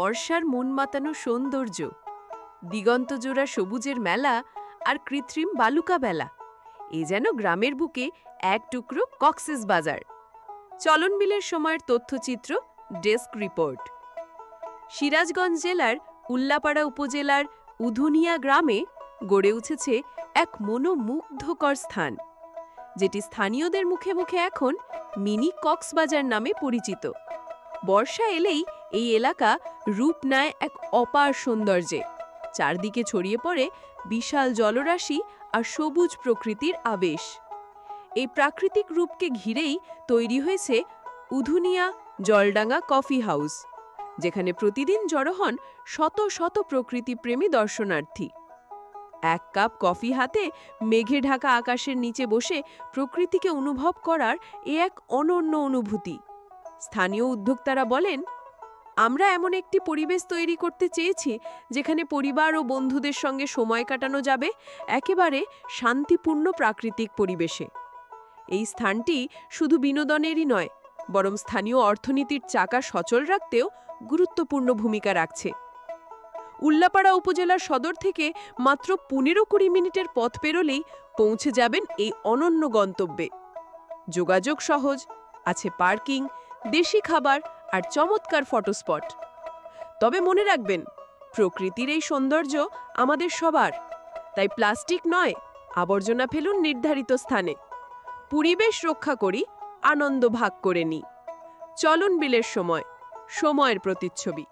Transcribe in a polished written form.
বর্ষার মন মাতানো সৌন্দর্য, দিগন্তজোড়া সবুজের মেলা আর কৃত্রিম বালুকা বেলা, এ যেন গ্রামের বুকে এক টুকরো কক্সেস বাজার। চলনবিলের সময়ের তথ্যচিত্র, ডেস্ক রিপোর্ট। সিরাজগঞ্জ জেলার উল্লাপাড়া উপজেলার উধুনিয়া গ্রামে গড়ে উঠেছে এক মনোমুগ্ধকর স্থান, যেটি স্থানীয়দের মুখে মুখে এখন মিনি কক্সবাজার নামে পরিচিত। বর্ষা এলেই এই এলাকা রূপ নেয় এক অপার সৌন্দর্যে। চারদিকে ছড়িয়ে পড়ে বিশাল জলরাশি আর সবুজ প্রকৃতির আবেশ। এই প্রাকৃতিক রূপকে ঘিরেই তৈরি হয়েছে উধুনিয়া জলডাঙ্গা কফি হাউস, যেখানে প্রতিদিন জড়ো হন শত শত প্রকৃতিপ্রেমী দর্শনার্থী। এক কাপ কফি হাতে মেঘে ঢাকা আকাশের নিচে বসে প্রকৃতিকে অনুভব করার এ এক অনন্য অনুভূতি। স্থানীয় উদ্যোক্তারা বলেন, আমরা এমন একটি পরিবেশ তৈরি করতে চেয়েছি যেখানে পরিবার ও বন্ধুদের সঙ্গে সময় কাটানো যাবে একেবারে শান্তিপূর্ণ প্রাকৃতিক পরিবেশে। এই স্থানটি শুধু বিনোদনেরই নয়, বরং স্থানীয় অর্থনীতির চাকা সচল রাখতেও গুরুত্বপূর্ণ ভূমিকা রাখছে। উল্লাপাড়া উপজেলার সদর থেকে মাত্র 15-20 মিনিটের পথ পেরোলেই পৌঁছে যাবেন এই অনন্য গন্তব্যে। যোগাযোগ সহজ, আছে পার্কিং, দেশি খাবার আর চমৎকার ফটোস্পট। তবে মনে রাখবেন, প্রকৃতির এই সৌন্দর্য আমাদের সবার, তাই প্লাস্টিক নয়, আবর্জনা ফেলুন নির্ধারিত স্থানে। পরিবেশ রক্ষা করি, আনন্দ ভাগ করে নিই। চলনবিলের সময়, সময়ের প্রতিচ্ছবি।